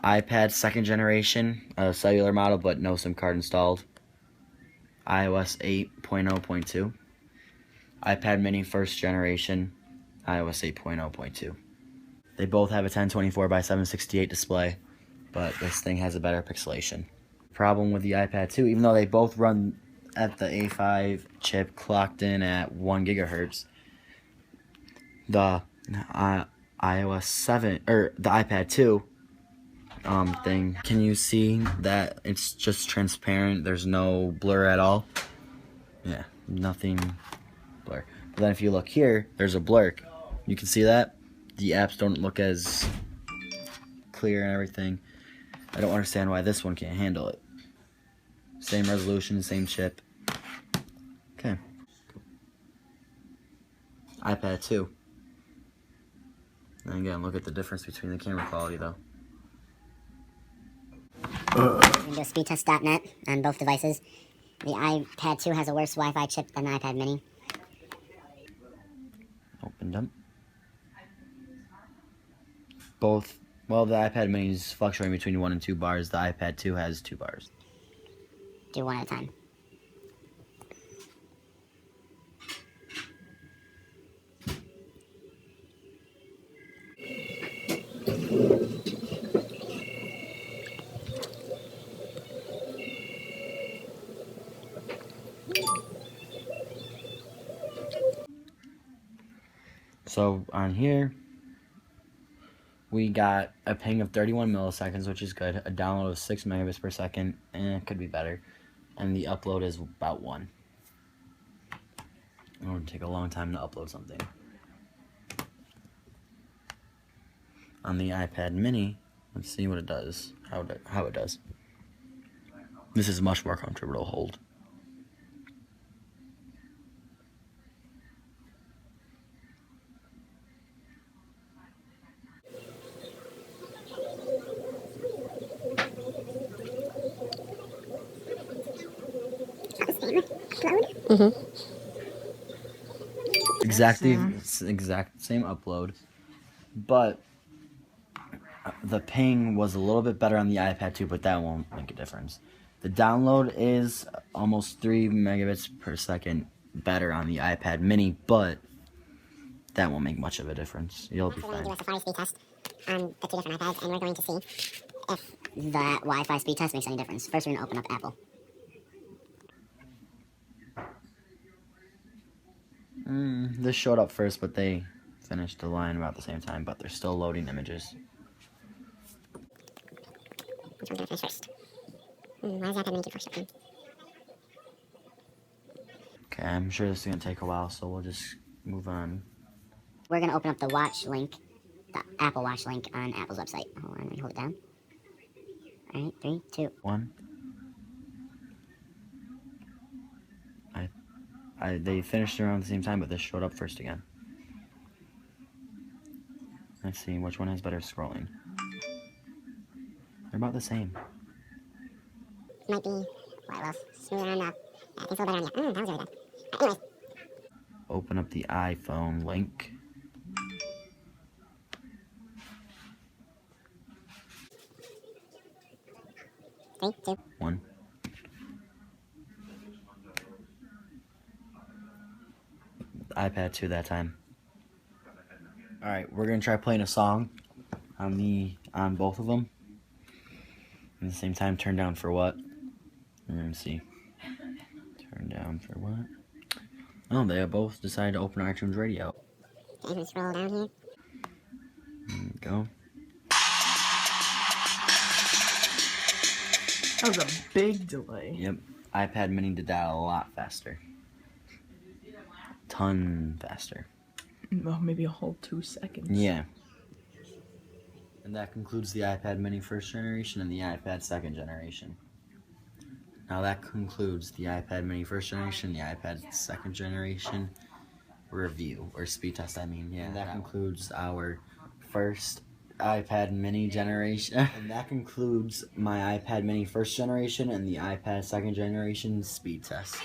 iPad second generation, a cellular model, but no SIM card installed. iOS 8.0.2. iPad mini first generation, iOS 8.0.2. They both have a 1024 by 768 display, but this thing has a better pixelation. Problem with the iPad 2, even though they both run at the A5 chip clocked in at 1 gigahertz, the iOS 7 or the iPad 2 thing, can you see that it's just transparent? There's no blur at all. Yeah, nothing blur. But then if you look here, there's a blur. You can see that the apps don't look as clear and everything. I don't understand why this one can't handle it. Same resolution, same chip. Okay. iPad 2. And again, look at the difference between the camera quality though. You can do a speedtest.net on both devices. The iPad 2 has a worse Wi-Fi chip than the iPad mini. Opened up. Both, well, the iPad mini is fluctuating between 1 and 2 bars. The iPad 2 has 2 bars. Do one at a time. So on here, we got a ping of 31 milliseconds, which is good. A download of 6 megabits per second, and it could be better. And the upload is about 1. It would take a long time to upload something. On the iPad mini, let's see what it does, how it does. This is much more comfortable to hold. Mm-hmm. Exact same upload, but the ping was a little bit better on the iPad 2, but that won't make a difference. The download is almost 3 megabits per second better on the iPad mini, but that won't make much of a difference. You'll be fine. We're going to do a Safari speed test on the 2 different iPads, and we're going to see if that Wi-Fi speed test makes any difference. First, we're going to open up Apple. This showed up first, but they finished the line about the same time, but they're still loading images. Which one's going to finish first? Why does iPad mini do first open? Okay, I'm sure this is going to take a while, so we'll just move on. We're going to open up the Watch link, the Apple Watch link on Apple's website. Hold on, let me hold it down. Alright, 3, 2, 1. They finished around the same time, but this showed up first again. Let's see which one has better scrolling. They're about the same. Might be, well, smoother on the, yeah, I think it's a little better on the, that was really good. Anyways. Open up the iPhone link. Three, two, 1. iPad 2 that time. Alright, we're gonna try playing a song on both of them. At the same time, turn down for what? We're gonna see. Turn down for what? Oh, they both decided to open iTunes Radio. Okay, let's scroll down here. There we go. That was a big delay. Yep, iPad mini did that a lot faster. Ton faster. Well, maybe a whole 2 seconds. Yeah. And that concludes the iPad mini first generation and the iPad second generation. Now that concludes the iPad mini first generation, the iPad second generation review, or speed test, I mean. Yeah, that concludes our first iPad mini generation. And that concludes my iPad mini first generation and the iPad second generation speed test.